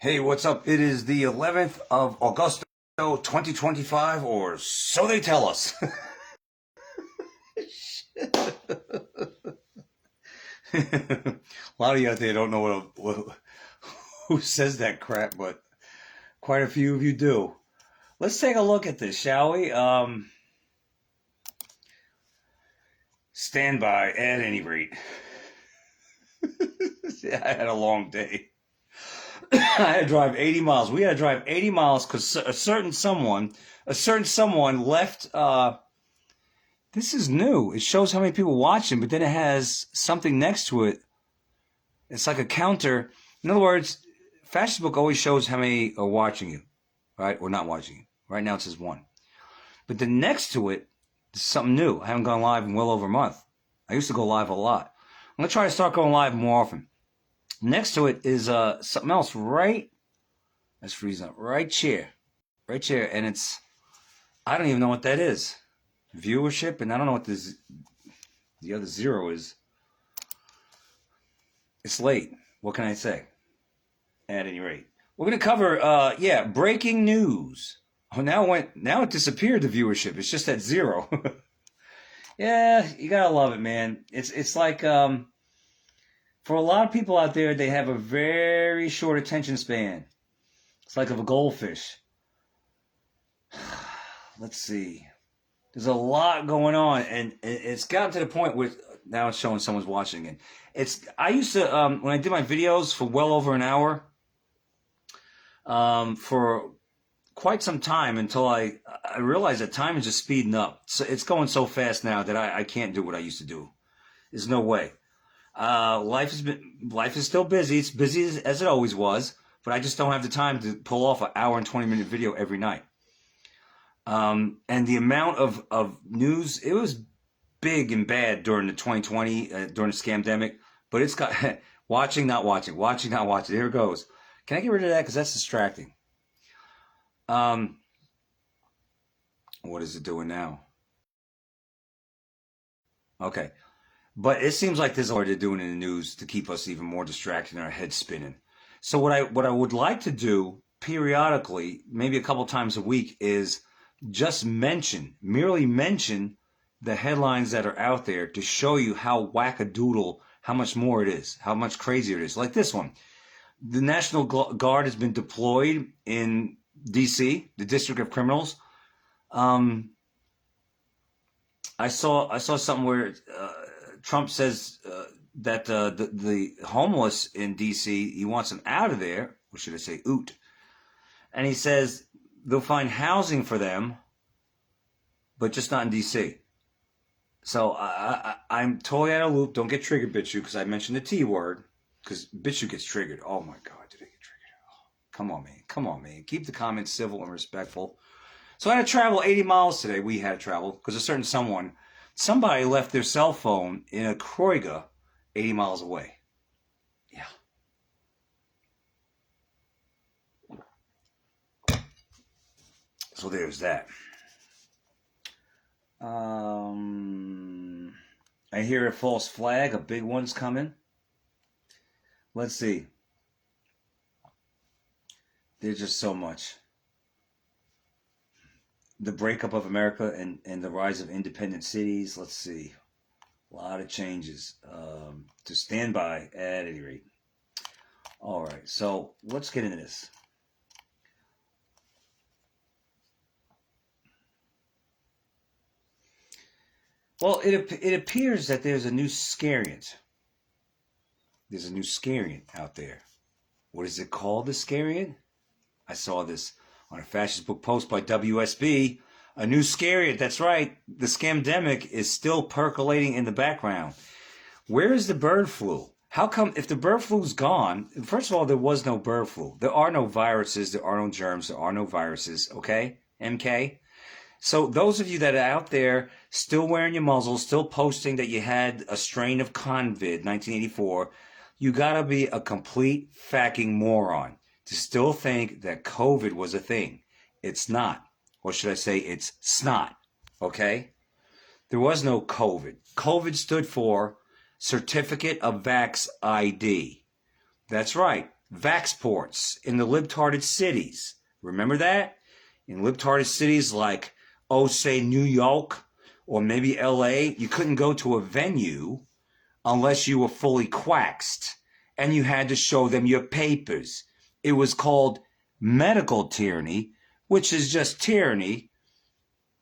Hey, what's up? It is the 11th of August, 2025, or so they tell us. A lot of you out there don't know who says that crap, but quite a few of you do. Let's take a look at this, shall we? Stand by at any rate. I had a long day. I had to drive 80 miles. We had to drive 80 miles because a certain someone left. This is new. It shows how many people watching, but then it has something next to it. It's like a counter. In other words, Facebook always shows how many are watching you, right? Or not watching you. Right now it says 1. But then next to it is something new. I haven't gone live in well over a month. I used to go live a lot. I'm going to try to start going live more often. Next to it is something else right. That's freezing up. Right here. Right here. And it's, I don't even know what that is. Viewership, and I don't know what the other 0 is. It's late. What can I say? At any rate, we're gonna cover breaking news. Oh, now it disappeared, the viewership. It's just at 0. Yeah, you gotta love it, man. It's like for a lot of people out there, they have a very short attention span. It's like of a goldfish. Let's see. There's a lot going on, and it's gotten to the point where now it's showing someone's watching it. I used to when I did my videos for well over an hour, for quite some time until I realized that time is just speeding up. So it's going so fast now that I can't do what I used to do. There's no way. Life is still busy. It's busy as it always was, but I just don't have the time to pull off an hour and 20-minute video every night. And the amount of news, it was big and bad during the 2020, during the scamdemic, but it's got watching, not watching, watching, not watching. Here it goes. Can I get rid of that? Because that's distracting. What is it doing now? Okay. But it seems like there's a lot they're doing in the news to keep us even more distracted and our heads spinning. So what I would like to do periodically, maybe a couple times a week, is just merely mention the headlines that are out there to show you how wackadoodle, how much more it is, how much crazier it is. Like this one. The National Guard has been deployed in D.C., the District of Criminals. I saw something where Trump says that the homeless in D.C., he wants them out of there, or should I say oot. And he says they'll find housing for them, but just not in D.C. So I'm totally out of loop. Don't get triggered, BitChute, because I mentioned the T word, because BitChute gets triggered. Oh my God, did I get triggered? Oh, come on, man. Come on, man. Keep the comments civil and respectful. So I had to travel 80 miles today. We had to travel because a certain somebody left their cell phone in a Kroiga 80 miles away. Yeah. So there's that. I hear a false flag. A big one's coming. Let's see. There's just so much. The breakup of America and the rise of independent cities. Let's see. A lot of changes. To stand by at any rate. All right. So let's get into this. Well, it appears that there's a new Scariant. There's a new Scariant out there. What is it called, the Scariant? I saw this on a fascist book post by WSB. A new Scariant, that's right. The scamdemic is still percolating in the background. Where is the bird flu? How come, if the bird flu's gone, first of all, there was no bird flu. There are no viruses, there are no germs, there are no viruses, okay? MK? So those of you that are out there still wearing your muzzle, still posting that you had a strain of COVID 1984, you gotta be a complete fucking moron to still think that COVID was a thing. It's not. Or should I say it's snot, okay? There was no COVID. COVID stood for Certificate of Vax ID. That's right. Vaxports in the libtarded cities. Remember that? In libtarded cities like, oh, say New York or maybe LA, you couldn't go to a venue unless you were fully quaxed and you had to show them your papers. It was called medical tyranny, which is just tyranny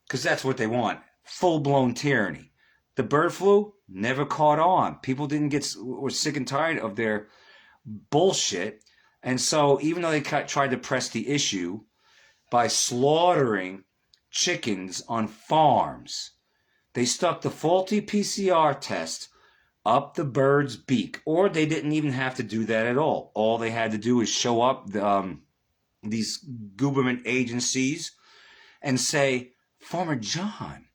because that's what they want. Full-blown tyranny. The bird flu never caught on. People were sick and tired of their bullshit. And so even though they tried to press the issue by slaughtering chickens on farms, they stuck the faulty PCR test up the bird's beak. Or they didn't even have to do that at all. All they had to do is show up these government agencies and say, Farmer John,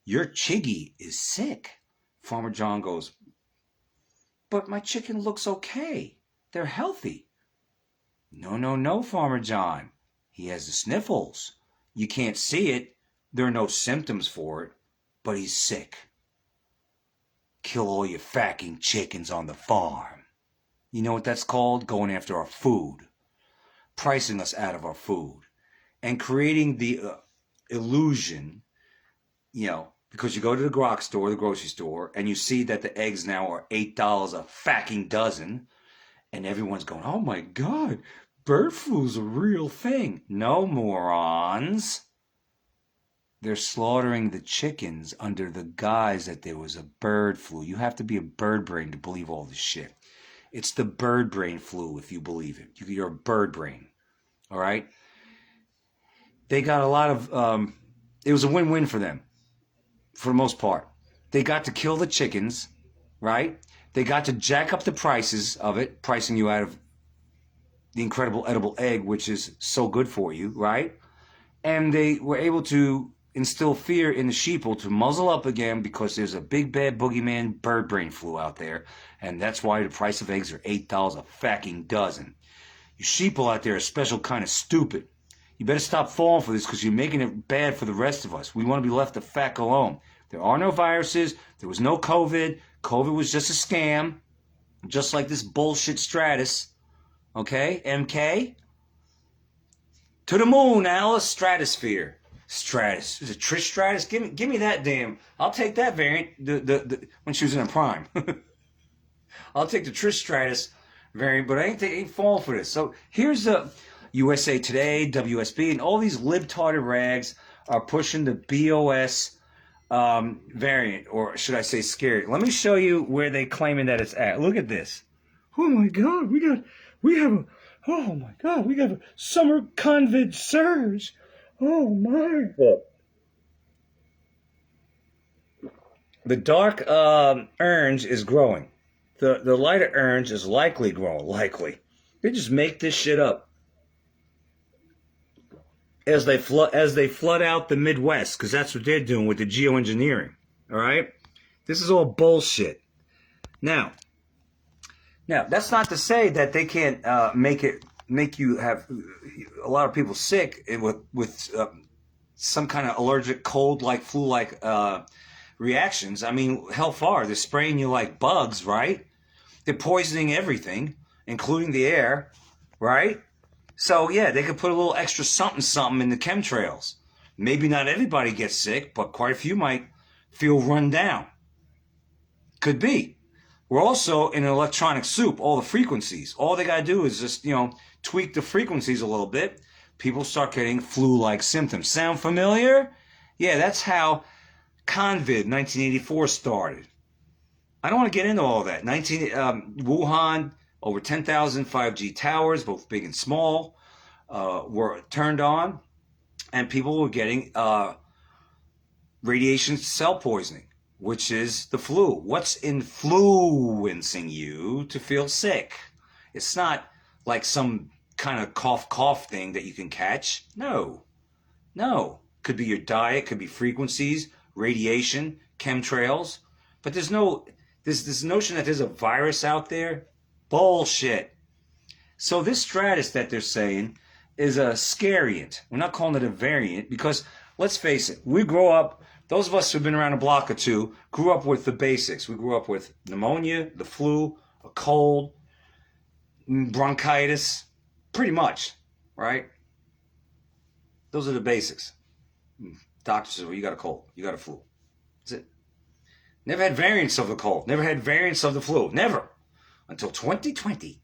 your chiggy is sick. Farmer John goes, but my chicken looks okay. They're healthy. No, Farmer John. He has the sniffles. You can't see it. There are no symptoms for it, but he's sick. Kill all your fucking chickens on the farm. You know what that's called? Going after our food. Pricing us out of our food. And creating the illusion, because you go to the grok store, the grocery store, and you see that the eggs now are $8 a fucking dozen, and everyone's going, oh my God, bird flu's a real thing. No, morons. They're slaughtering the chickens under the guise that there was a bird flu. You have to be a bird brain to believe all this shit. It's the bird brain flu if you believe it. You're a bird brain. All right? They got a lot of... it was a win-win for them, for the most part. They got to kill the chickens, right? They got to jack up the prices of it, pricing you out of the incredible edible egg, which is so good for you, right? And they were able to instill fear in the sheeple to muzzle up again because there's a big bad boogeyman bird brain flu out there, and that's why the price of eggs are $8 a fucking dozen. You sheeple out there are special kind of stupid. You better stop falling for this because you're making it bad for the rest of us. We want to be left the fuck alone. There are no viruses. There was no COVID. COVID was just a scam, just like this bullshit Stratus. Okay, MK? To the moon, Alice. Stratosphere. Stratus. Is it Trish Stratus? Give me that damn. I'll take that variant. The when she was in her prime. I'll take the Trish Stratus variant, but I ain't falling for this. So here's the USA Today, WSB, and all these libtarded rags are pushing the BOS variant, or should I say Scariant. Let me show you where they claiming that it's at. Look at this. Oh my God, we have a summer COVID surge. Oh my. The dark orange is growing. The lighter orange is likely growing. Likely. They just make this shit up as they flood out the Midwest, because that's what they're doing with the geoengineering. All right, this is all bullshit. Now, that's not to say that they can't make you have a lot of people sick with some kind of allergic, cold-like, flu-like reactions. I mean, hell far, they're spraying you like bugs, right? They're poisoning everything, including the air, right? So, yeah, they could put a little extra something in the chemtrails. Maybe not everybody gets sick, but quite a few might feel run down. Could be. We're also in an electronic soup, all the frequencies. All they got to do is just, tweak the frequencies a little bit. People start getting flu-like symptoms. Sound familiar? Yeah, that's how COVID 1984 started. I don't want to get into all that. Wuhan, over 10,000 5G towers, both big and small, were turned on, and people were getting radiation cell poisoning, which is the flu. What's influencing you to feel sick? It's not like some kind of cough thing that you can catch. No. Could be your diet, could be frequencies, radiation, chemtrails. But there's this notion that there's a virus out there. Bullshit. So this Stratus that they're saying is a Scariant. We're not calling it a variant because, let's face it, we grow up, those of us who've been around a block or two, grew up with the basics. We grew up with pneumonia, the flu, a cold, bronchitis, pretty much, right? Those are the basics. Doctor says, well, you got a cold, you got a flu. That's it. Never had variants of the cold. Never had variants of the flu. Never. Until 2020.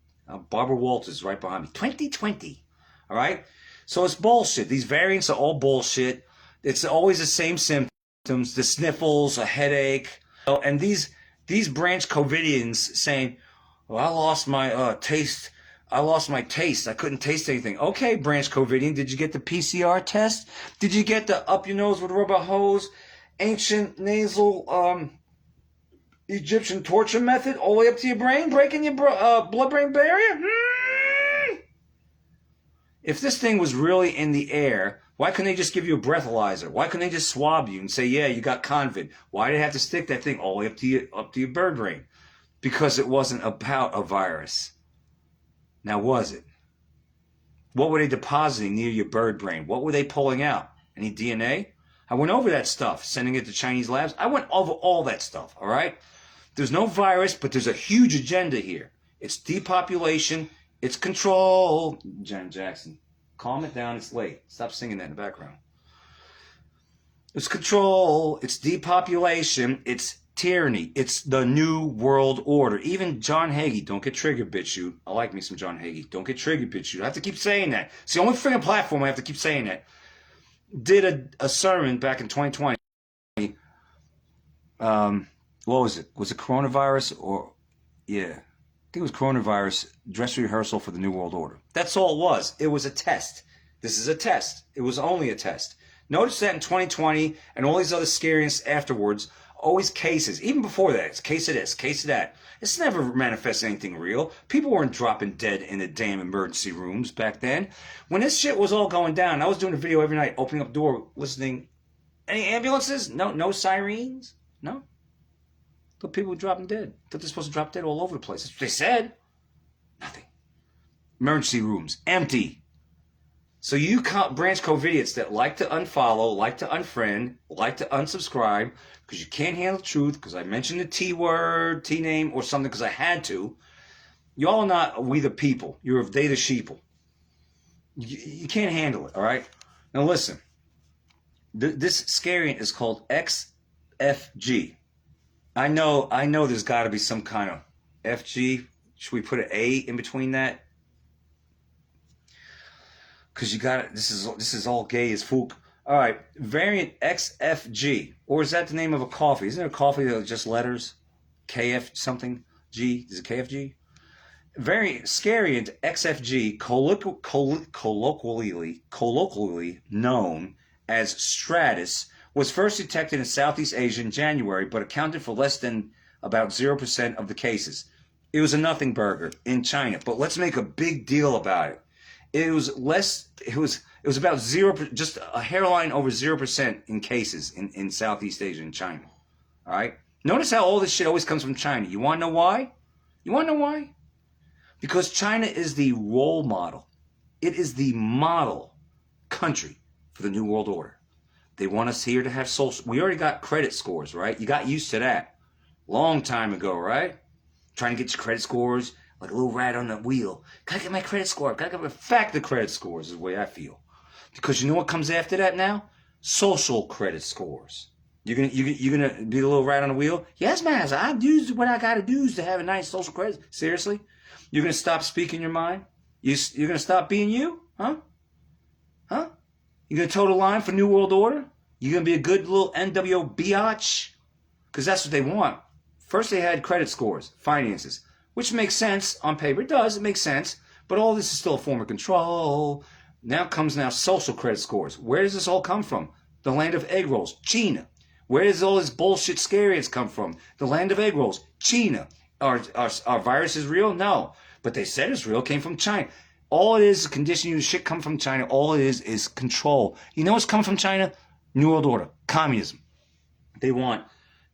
Barbara Walters right behind me. 2020. All right? So it's bullshit. These variants are all bullshit. It's always the same symptoms. The sniffles, a headache. And these branch COVIDians saying, well, I lost my taste. I lost my taste. I couldn't taste anything. Okay, branch COVIDian. Did you get the PCR test? Did you get the up your nose with a rubber hose, ancient nasal Egyptian torture method all the way up to your brain, breaking your blood-brain barrier? If this thing was really in the air, why couldn't they just give you a breathalyzer? Why couldn't they just swab you and say, yeah, you got COVID? Why did they have to stick that thing all the way up to your bird brain? Because it wasn't about a virus. Now, was it? What were they depositing near your bird brain? What were they pulling out? Any DNA? I went over that stuff, sending it to Chinese labs. I went over all that stuff, all right? There's no virus, but there's a huge agenda here. It's depopulation. It's control. Janet Jackson, calm it down. It's late. Stop singing that in the background. It's control. It's depopulation. It's tyranny. It's the new world order. Even John Hagee, don't get triggered, BitChute. I like me some John Hagee. Don't get triggered, BitChute. I have to keep saying that. It's the only freaking platform I have to keep saying that. Did a sermon back in 2020. What was it? Was it coronavirus or, yeah, I think it was coronavirus dress rehearsal for the New World Order. That's all it was. It was a test. This is a test. It was only a test. Notice that in 2020 and all these other scariants afterwards, always cases. Even before that, it's case of this, case of that. It's never manifested anything real. People weren't dropping dead in the damn emergency rooms back then. When this shit was all going down, I was doing a video every night, opening up the door, listening. Any ambulances? No sirens? No. Thought people were dropping dead. Thought they're supposed to drop dead all over the place. That's what they said. Nothing. Emergency rooms, empty. So you branch COVIDiots that like to unfollow, like to unfriend, like to unsubscribe, because you can't handle the truth, because I mentioned the T word, T name, or something because I had to. Y'all are not we the people. You're they the sheeple. You can't handle it, all right? Now listen. This Scariant is called XFG. I know there's got to be some kind of FG. Should we put an A in between that? Because you got it. This is all gay as fook. All right, variant XFG, or is that the name of a coffee? Isn't there a coffee that just letters? KF something G? Is it KFG? Variant Scariant XFG, colloquially known as Stratus, was first detected in Southeast Asia in January, but accounted for less than about 0% of the cases. It was a nothing burger in China, but let's make a big deal about it. It was about 0%, just a hairline over 0% in cases in Southeast Asia and China. All right? Notice how all this shit always comes from China. You want to know why? You want to know why? Because China is the role model. It is the model country for the New World Order. They want us here to have social. We already got credit scores, right? You got used to that. Long time ago, right? Trying to get your credit scores. Like a little rat on the wheel. Gotta get my credit score. Gotta get the credit scores is the way I feel. Because you know what comes after that now? Social credit scores. You're gonna be the little rat on the wheel? Yes, man. I do what I gotta do to have a nice social credit. Seriously? You're gonna stop speaking your mind? You're gonna stop being you? Huh? Huh? You're gonna toe the line for New World Order? You're gonna be a good little NWO biatch? Because that's what they want. First they had credit scores, finances. Which makes sense on paper. It does. It makes sense. But all this is still a form of control. Now comes social credit scores. Where does this all come from? The land of egg rolls. China. Where does all this bullshit scariants come from? The land of egg rolls. China. Are viruses real? No. But they said it's real. It came from China. All it is conditioning you to shit come from China. All it is control. You know what's coming from China? New World Order. Communism. They want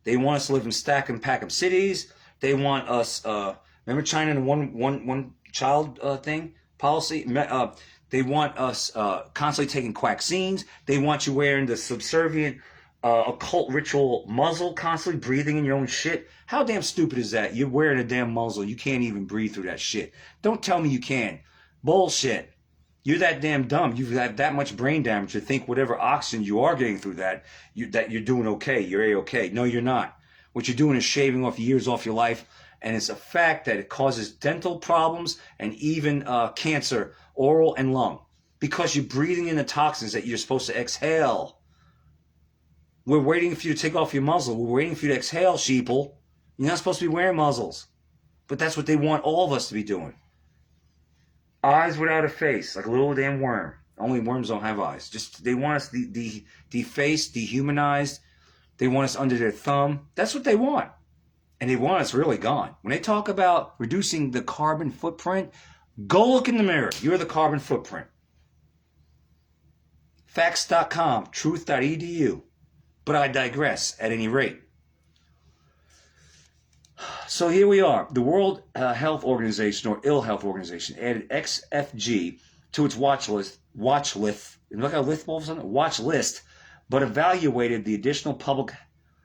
us to live in stack and pack 'em cities. They want us... remember China and one child thing policy? They want us constantly taking quack scenes. They want you wearing the subservient occult ritual muzzle, constantly breathing in your own shit. How damn stupid is that? You're wearing a damn muzzle. You can't even breathe through that shit. Don't tell me you can. Bullshit. You're that damn dumb. You've had that much brain damage to think whatever oxygen you are getting through that you're doing okay. You're A-okay. No, you're not. What you're doing is shaving off years off your life, and it's a fact that it causes dental problems and even cancer, oral and lung, because you're breathing in the toxins that you're supposed to exhale. We're waiting for you to take off your muzzle. We're waiting for you to exhale, sheeple. You're not supposed to be wearing muzzles. But that's what they want all of us to be doing. Eyes without a face, like a little damn worm. Only worms don't have eyes. Just they want us defaced, dehumanized. They want us under their thumb. That's what they want. And they want us really gone. When they talk about reducing the carbon footprint, go look in the mirror. You're the carbon footprint. Facts.com, truth.edu. But I digress at any rate. So here we are. The World Health Organization, or Ill Health Organization, added XFG to its watch list. Look how watch list, but evaluated the additional public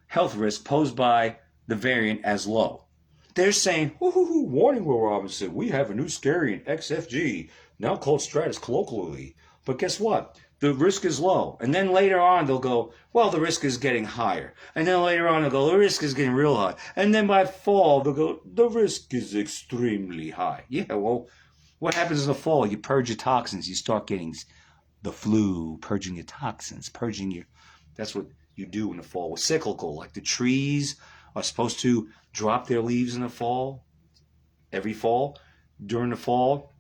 health risk posed by the variant as low. They're saying, warning, Will Robinson, we have a new Scariant, XFG, now called Stratus colloquially. But guess what? The risk is low. And then later on, they'll go, well, the risk is getting higher. And then later on, they'll go, the risk is getting real high. And then by fall, they'll go, the risk is extremely high. Yeah, well, what happens in the fall? You purge your toxins. You start getting the flu, purging your toxins, that's what you do in the fall. It's cyclical. Like the trees are supposed to drop their leaves in the fall, every fall. During the fall,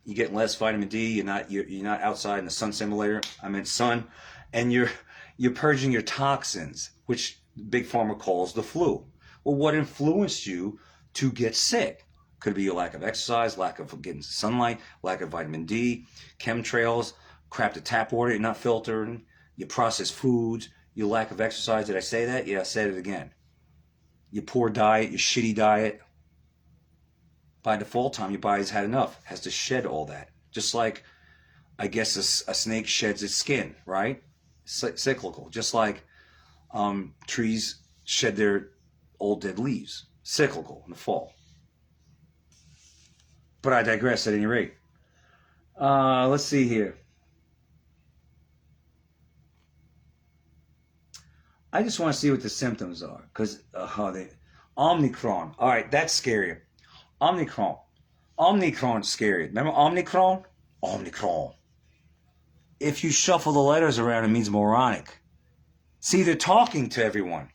you get less vitamin D. You're not outside in the sun simulator. I meant sun, and you're purging your toxins, which Big Pharma calls the flu. Well, what influenced you to get sick? Could be a lack of exercise, lack of getting sunlight, lack of vitamin D, chemtrails, crap to tap water you're not filtering, your processed foods, your lack of exercise. Did I say that? Yeah, I said it again. Your poor diet, your shitty diet. By default time, your body's had enough. Has to shed all that. Just like, I guess, a snake sheds its skin, right? Cyclical. Just like trees shed their old dead leaves. Cyclical in the fall. But I digress at any rate. Let's see here. I just want to see what the symptoms are. Because, Omicron. All right, that's scary. Omicron's scary. Remember Omicron? Omicron. If you shuffle the letters around, it means moronic. See, they're talking to everyone.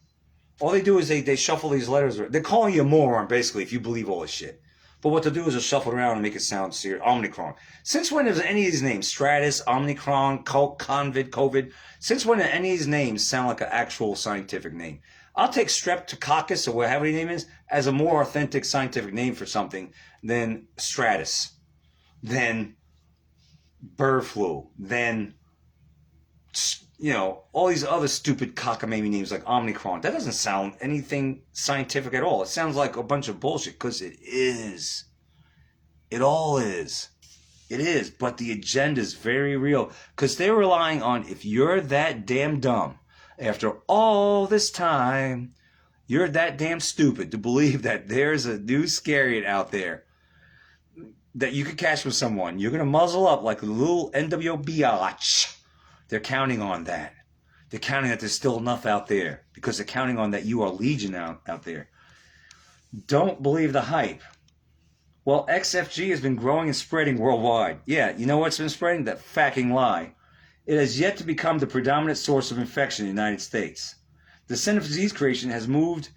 All they do is they shuffle these letters around. They're calling you a moron, basically, if you believe all this shit. But what they'll do is they'll shuffle it around and make it sound serious. Omicron. Since when does any of these names, Stratus, Omicron, COVID, since when do any of these names sound like an actual scientific name? I'll take Streptococcus, or whatever the name is, as a more authentic scientific name for something than Stratus, than bird flu, than, all these other stupid cockamamie names like Omicron. That doesn't sound anything scientific at all. It sounds like a bunch of bullshit, because it is. It all is. It is, but the agenda is very real, because they're relying on, if you're that damn dumb, after all this time, you're that damn stupid to believe that there's a new Scariant out there that you could catch with someone. You're going to muzzle up like a little NWO biatch. They're counting on that. They're counting that there's still enough out there, because they're counting on that you are legion out there. Don't believe the hype. Well, XFG has been growing and spreading worldwide. Yeah, you know what's been spreading? That fucking lie. It has yet to become the predominant source of infection in the United States. The Center for Disease Creation has moved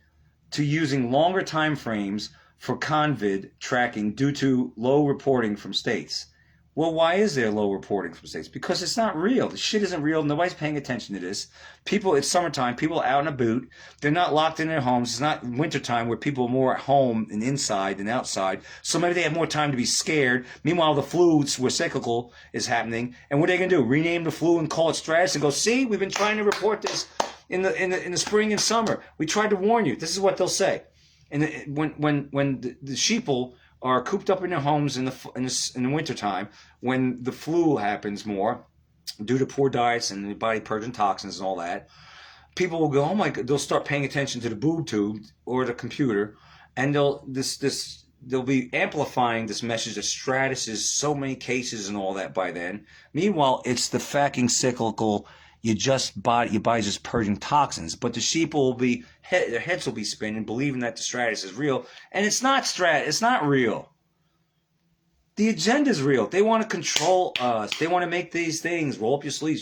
to using longer time frames for COVID tracking due to low reporting from states. Well, why is there low reporting from states? Because it's not real. The shit isn't real. Nobody's paying attention to this. It's summertime. People are out and about. They're not locked in their homes. It's not wintertime where people are more at home and inside than outside. So maybe they have more time to be scared. Meanwhile, the flu, where cyclical, is happening. And what are they going to do? Rename the flu and call it Stratus and go, see, we've been trying to report this in the spring and summer. We tried to warn you. This is what they'll say. And when the sheeple are cooped up in their homes in the wintertime, when the flu happens more due to poor diets and the body purging toxins and all that, people will go, oh my God, they'll start paying attention to the boob tube or the computer, and they'll be amplifying this message that Stratus is so many cases and all that by then. Meanwhile, it's the fucking cyclical. Your body's just purging toxins, but the sheep will be their heads will be spinning, believing that the Stratus is real, and it's not Stratus. It's not real. The agenda is real. They want to control us. They want to make these things. Roll up your sleeves.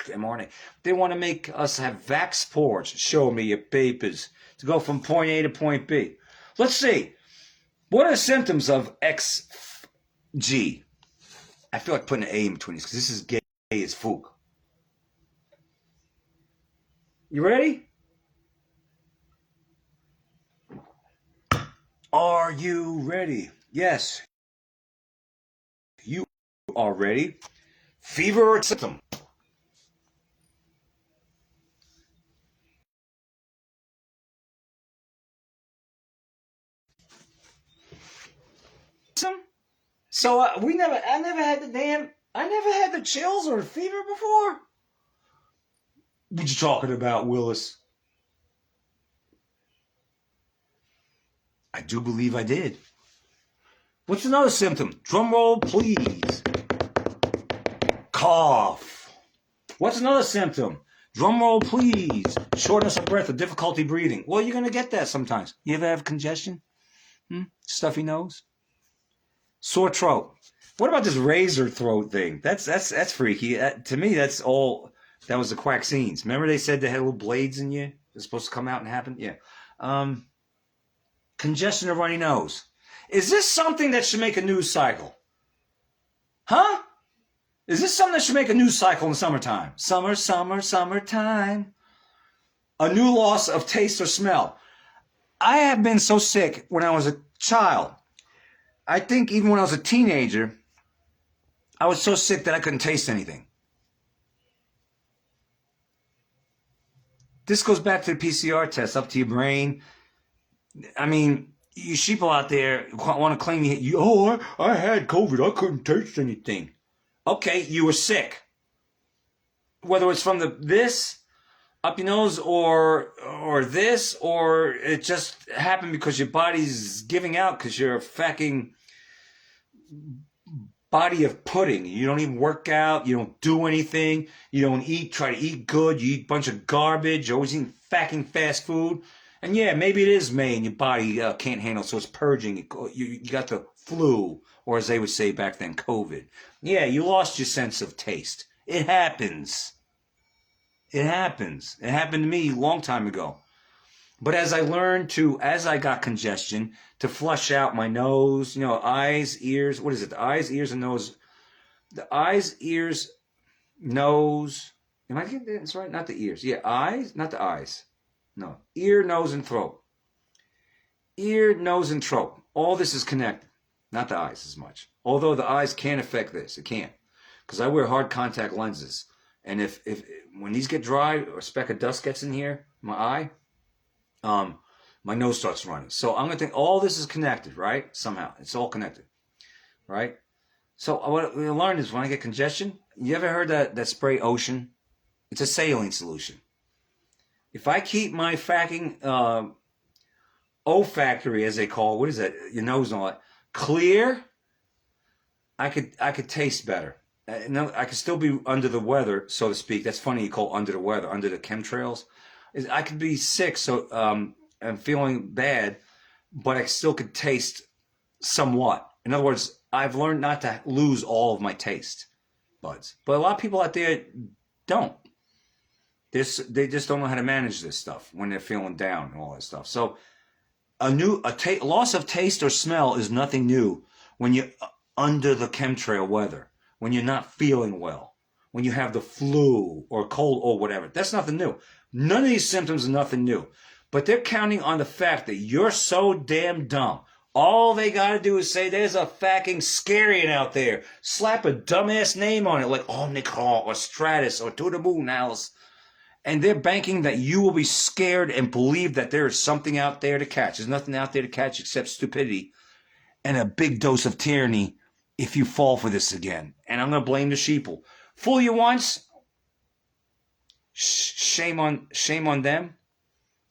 mRNA. They want to make us have vax ports. Show me your papers to go from point A to point B. Let's see. What are the symptoms of XG? I feel like putting an A in between these because this is gay as fuck. You ready? Are you ready? Yes. You are ready. Fever or symptom? So I never had the chills or the fever before. What you talking about, Willis? I do believe I did. What's another symptom? Drum roll, please. Cough. What's another symptom? Drum roll, please. Shortness of breath or difficulty breathing. Well, you're going to get that sometimes. You ever have congestion? Stuffy nose? Sore throat. What about this razor throat thing? That's freaky. To me, that was the quaxines. Remember they said they had little blades in you? They're supposed to come out and happen? Yeah. Congestion or runny nose. Is this something that should make a news cycle? Huh? Is this something that should make a news cycle in the summertime? Summertime. A new loss of taste or smell. I have been so sick when I was a child. I think even when I was a teenager, I was so sick that I couldn't taste anything. This goes back to the PCR test, up to your brain. I mean, you sheeple out there want to claim I had COVID. I couldn't taste anything. Okay, you were sick. Whether it's from this up your nose or this, or it just happened because your body's giving out because you're a fucking body of pudding. You don't even work out. You don't do anything. You don't try to eat good. You eat a bunch of garbage. You're always eating fucking fast food. And yeah, maybe it is May and your body can't handle, so it's purging. You got the flu, or as they would say back then, COVID. Yeah, you lost your sense of taste. It happens. It happens. It happened to me a long time ago. But as I got congestion, to flush out my nose, eyes, ears, what is it? The eyes, ears, and nose. The eyes, ears, nose. Am I getting this right? Not the ears. Yeah, eyes, not the eyes. No. Ear, nose, and throat. Ear, nose, and throat. All this is connected. Not the eyes as much. Although the eyes can affect this. It can. Because I wear hard contact lenses. And if when these get dry or a speck of dust gets in here, my eye, my nose starts running. So I'm going to think all this is connected, right? Somehow. It's all connected. Right? So what we learned is when I get congestion, you ever heard that spray Ocean? It's a saline solution. If I keep my fucking olfactory, as they call it, what is that? Your nose and all that, clear, I could taste better. I could still be under the weather, so to speak. That's funny you call under the weather, under the chemtrails. I could be sick, so I'm feeling bad, but I still could taste somewhat. In other words, I've learned not to lose all of my taste buds. But a lot of people out there don't. They just don't know how to manage this stuff when they're feeling down and all that stuff. So loss of taste or smell is nothing new when you're under the chemtrail weather, when you're not feeling well, when you have the flu or cold or whatever. That's nothing new. None of these symptoms are nothing new. But they're counting on the fact that you're so damn dumb. All they got to do is say there's a fucking Scariant out there. Slap a dumbass name on it like Omicron or Stratus or To the Moon Alice. And they're banking that you will be scared and believe that there is something out there to catch. There's nothing out there to catch except stupidity and a big dose of tyranny if you fall for this again. And I'm going to blame the sheeple. Fool you once, Shame on them.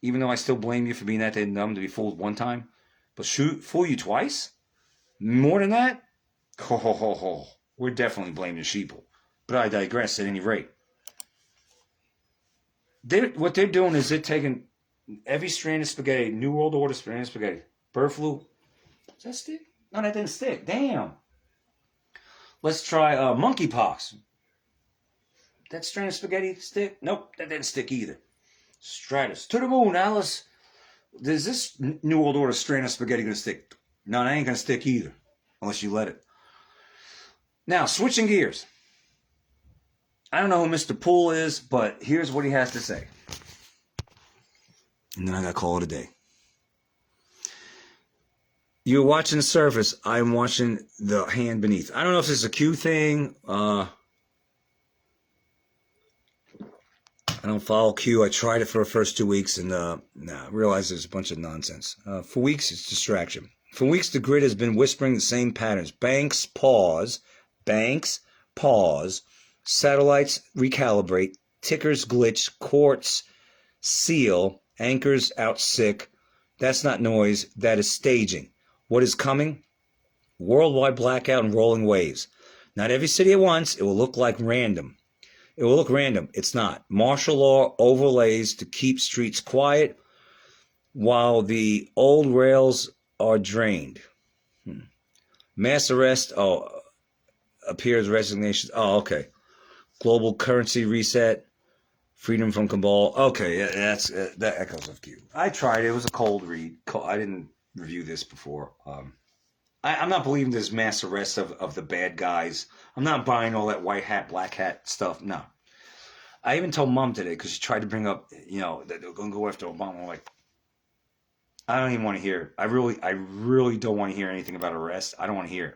Even though I still blame you for being that dumb to be fooled one time, but fool you twice, more than that. Ho ho ho ho. We're definitely blaming the sheeple. But I digress. At any rate, what they're doing is they're taking every strand of spaghetti, New World Order strand of spaghetti, bird flu. Does that stick? No, that didn't stick. Damn. Let's try monkeypox. That strand of spaghetti stick? Nope, that didn't stick either. Stratus. To the moon, Alice. Is this New World Order strand of spaghetti going to stick? No, that ain't going to stick either. Unless you let it. Now, switching gears. I don't know who Mr. Poole is, but here's what he has to say. And then I got to call it a day. You're watching the surface. I'm watching the hand beneath. I don't know if this is a Q thing. I don't follow Q. I tried it for the first 2 weeks and I realized there's a bunch of nonsense. For weeks, it's distraction. For weeks, the grid has been whispering the same patterns. Banks pause. Satellites recalibrate. Tickers glitch. Courts seal. Anchors out sick. That's not noise. That is staging. What is coming? Worldwide blackout and rolling waves. Not every city at once. It will look like random. It will look random. It's not. Martial law overlays to keep streets quiet while the old rails are drained. Mass arrest. Appears resignation. Oh, okay. Global currency reset. Freedom from cabal. Okay, that echoes of Q. I tried it. It was a cold read. I didn't review this before. I'm not believing this mass arrest of the bad guys. I'm not buying all that white hat, black hat stuff. No. I even told Mom today because she tried to bring up, that they're going to go after Obama. I'm like, I don't even want to hear it. I really don't want to hear anything about arrest. I don't want to hear it.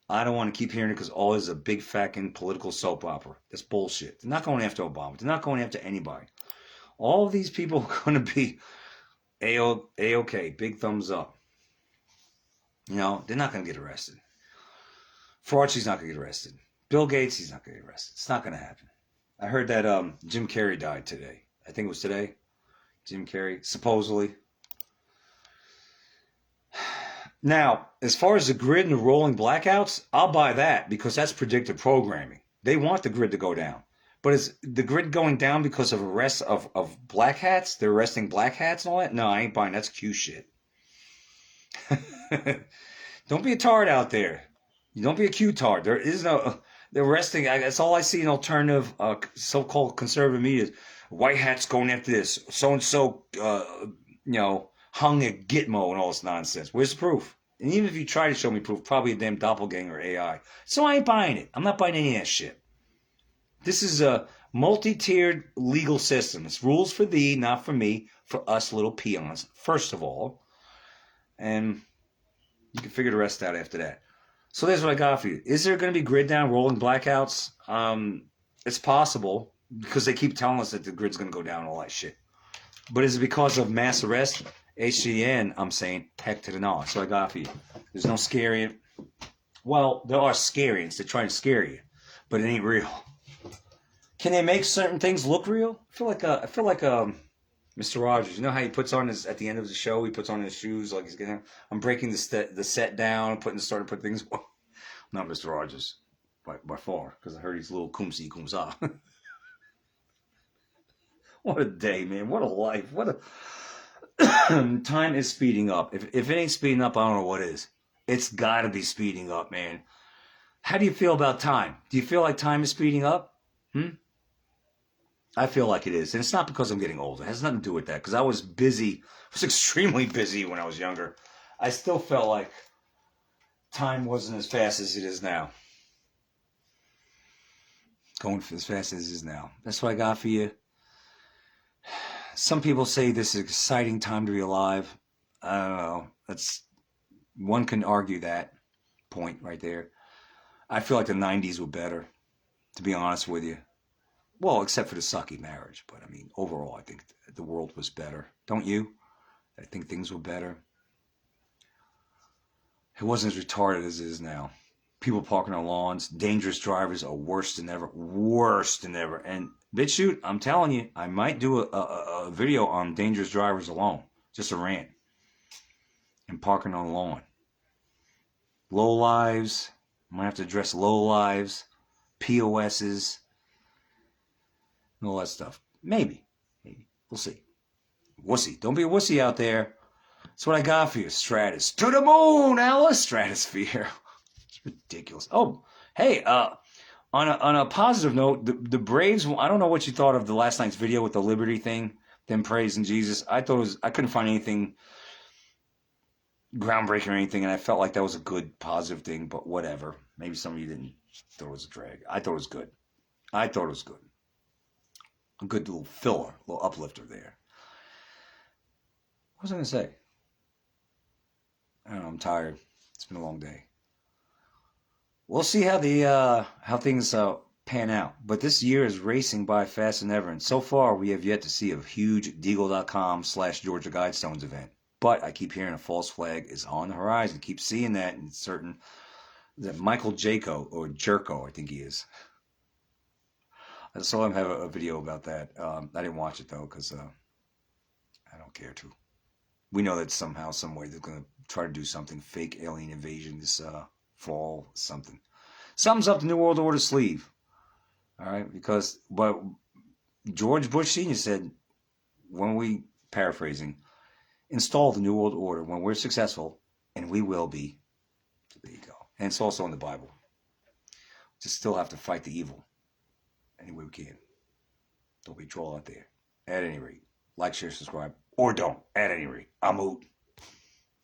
I don't want to keep hearing it because all is a big fucking political soap opera. That's bullshit. They're not going after Obama. They're not going after anybody. All of these people are going to be A-OK. Big thumbs up. They're not going to get arrested. Fauci's not going to get arrested. Bill Gates, he's not going to get arrested. It's not going to happen. I heard that Jim Carrey died today. I think it was today. Jim Carrey, supposedly. Now, as far as the grid and the rolling blackouts, I'll buy that because that's predictive programming. They want the grid to go down. But is the grid going down because of arrests of black hats? They're arresting black hats and all that? No, I ain't buying. That's Q shit. Don't be a tard out there. You don't be a Q-tard. There is no... They're arresting... That's all I see in alternative, so-called conservative media. White hats going after this. So-and-so, hung at Gitmo and all this nonsense. Where's the proof? And even if you try to show me proof, probably a damn doppelganger AI. So I ain't buying it. I'm not buying any of that shit. This is a multi-tiered legal system. It's rules for thee, not for me, for us little peons, first of all. And you can figure the rest out after that. So there's what I got for you. Is there going to be grid down, rolling blackouts? It's possible because they keep telling us that the grid's going to go down and all that shit. But is it because of mass arrest? HGN, I'm saying, heck to the no. That's what I got for you. There's no Scariant. Well, there are Scariants. They're trying to scare you. But it ain't real. Can they make certain things look real? I feel like Mr. Rogers. You know how he puts on at the end of the show, he puts on his shoes like he's getting... I'm breaking the set down, starting to put things... Not Mr. Rogers, by far, because I heard he's a little kumsi kumsa. What a day, man. What a life. What a... Time is speeding up. If it ain't speeding up, I don't know what is. It's got to be speeding up, man. How do you feel about time? Do you feel like time is speeding up? I feel like it is. And it's not because I'm getting older. It has nothing to do with that. Because I was busy. I was extremely busy when I was younger. I still felt like time wasn't as fast as it is now. Going as fast as it is now. That's what I got for you. Some people say this is an exciting time to be alive. I don't know. One can argue that point right there. I feel like the 90s were better, to be honest with you. Well, except for the sucky marriage. But, I mean, overall, I think the world was better. Don't you? I think things were better. It wasn't as retarded as it is now. People parking on lawns. Dangerous drivers are worse than ever. Worse than ever. And BitChute, I'm telling you, I might do a video on dangerous drivers alone. Just a rant. And parking on the lawn. Low lives. I might have to address low lives. POSs. And all that stuff. Maybe. Maybe. We'll see. Wussy. Don't be a wussy out there. That's what I got for you. Stratus. To the moon, Alice. Stratosphere. It's ridiculous. Oh, hey, on a positive note, the Braves, I don't know what you thought of the last night's video with the Liberty thing, them praising Jesus. I couldn't find anything groundbreaking or anything, and I felt like that was a good, positive thing, but whatever. Maybe some of you didn't thought it was a drag. I thought it was good. I thought it was good. A good little filler, a little uplifter there. What was I going to say? I don't know, I'm tired. It's been a long day. We'll see how things pan out. But this year is racing by faster than ever, and so far we have yet to see a huge Deagle.com/Georgia Guidestones event. But I keep hearing a false flag is on the horizon. Keep seeing that in certain that Michael Jaco or Jerko, I think he is. I saw him have a video about that. I didn't watch it though because I don't care to. We know that somehow, some way, they're going to try to do something fake alien invasion this fall. Something's up the New World Order sleeve. All right, but George Bush Sr. said when we paraphrasing. Install the New World Order when we're successful, and we will be. So there you go. And it's also in the Bible. Just still have to fight the evil any way we can. Don't be a troll out there. At any rate, like, share, subscribe, or don't. At any rate, I'm out.